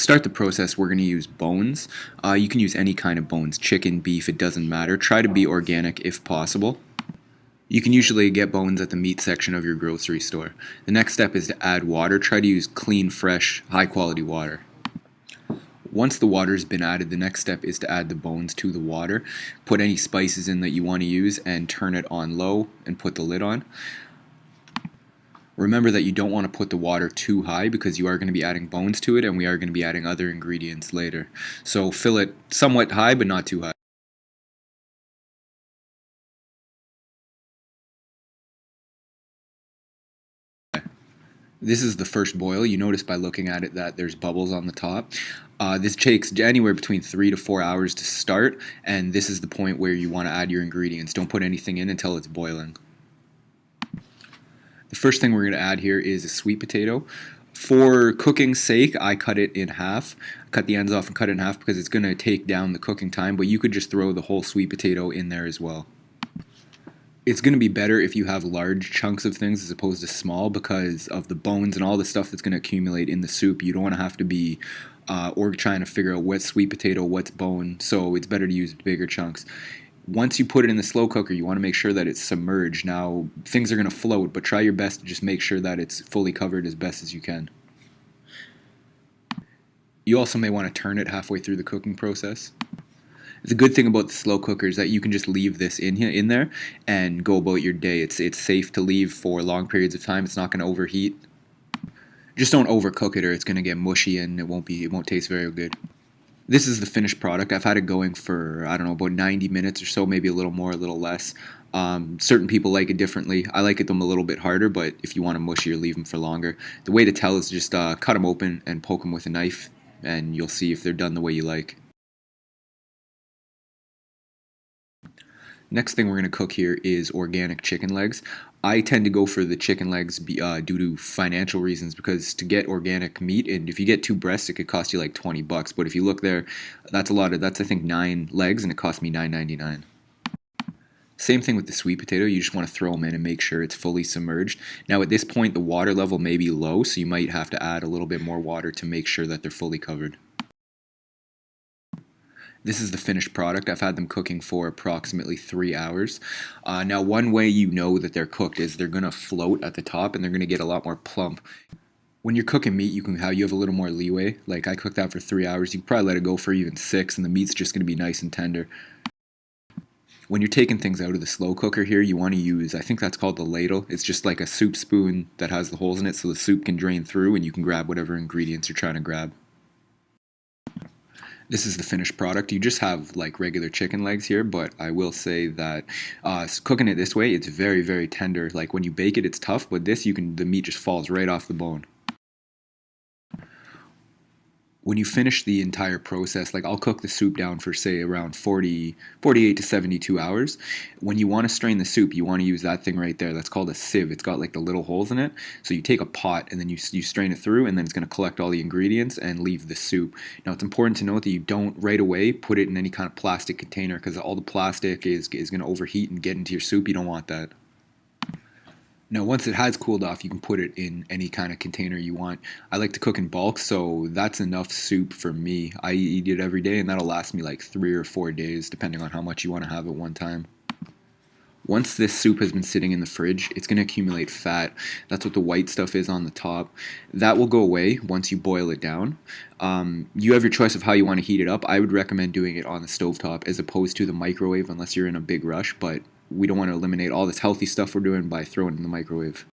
start the process, we're going to use bones. You can use any kind of bones, chicken, beef, it doesn't matter. Try to be organic if possible. You can usually get bones at the meat section of your grocery store. The next step is to add water. Try to use clean, fresh, high quality water. Once the water has been added, the next step is to add the bones to the water. Put any spices in that you want to use and turn it on low and put the lid on. Remember that you don't want to put the water too high because you are going to be adding bones to it and we are going to be adding other ingredients later. So fill it somewhat high but not too high. This is the first boil. You notice by looking at it that there's bubbles on the top. This takes anywhere between 3 to 4 hours to start, and this is the point where you want to add your ingredients. Don't put anything in until it's boiling. The first thing we're going to add here is a sweet potato. For cooking's sake, I cut it in half. Cut the ends off and cut it in half because it's going to take down the cooking time, but you could just throw the whole sweet potato in there as well. It's going to be better if you have large chunks of things as opposed to small because of the bones and all the stuff that's going to accumulate in the soup. You don't want to have to be or trying to figure out what's sweet potato, what's bone, so it's better to use bigger chunks. Once you put it in the slow cooker, you want to make sure that it's submerged. Now, things are going to float, but try your best to just make sure that it's fully covered as best as you can. You also may want to turn it halfway through the cooking process. The good thing about the slow cooker is that you can just leave this in there and go about your day. It's safe to leave for long periods of time. It's not going to overheat. Just don't overcook it or it's going to get mushy and it won't taste very good. This is the finished product. I've had it going for, I don't know, about 90 minutes or so, maybe a little more, a little less. Certain people like it differently. I like them a little bit harder, but if you want them mushier, leave them for longer. The way to tell is just cut them open and poke them with a knife, and you'll see if they're done the way you like. Next thing we're going to cook here is organic chicken legs. I tend to go for the chicken legs due to financial reasons because to get organic meat, and if you get 2 breasts, it could cost you like $20. But if you look there, that's I think 9 legs, and it cost me $9.99. Same thing with the sweet potato. You just want to throw them in and make sure it's fully submerged. Now at this point, the water level may be low, so you might have to add a little bit more water to make sure that they're fully covered. This is the finished product. I've had them cooking for approximately 3 hours. Now, one way you know that they're cooked is they're going to float at the top and they're going to get a lot more plump. When you're cooking meat, you have a little more leeway. Like I cooked that for 3 hours. You can probably let it go for even 6 and the meat's just going to be nice and tender. When you're taking things out of the slow cooker here, you want to use, I think that's called the ladle. It's just like a soup spoon that has the holes in it so the soup can drain through and you can grab whatever ingredients you're trying to grab. This is the finished product. You just have like regular chicken legs here, but I will say that cooking it this way, it's very, very tender. Like when you bake it, it's tough, but the meat just falls right off the bone. When you finish the entire process, like I'll cook the soup down for say around 48 to 72 hours. When you want to strain the soup, you want to use that thing right there. That's called a sieve. It's got like the little holes in it. So you take a pot and then you strain it through and then it's going to collect all the ingredients and leave the soup. Now it's important to note that you don't right away put it in any kind of plastic container because all the plastic is going to overheat and get into your soup. You don't want that. Now, once it has cooled off, you can put it in any kind of container you want. I like to cook in bulk, so that's enough soup for me. I eat it every day, and that'll last me like 3 or 4 days, depending on how much you want to have at one time. Once this soup has been sitting in the fridge, it's going to accumulate fat. That's what the white stuff is on the top. That will go away once you boil it down. You have your choice of how you want to heat it up. I would recommend doing it on the stovetop as opposed to the microwave unless you're in a big rush, but we don't want to eliminate all this healthy stuff we're doing by throwing it in the microwave.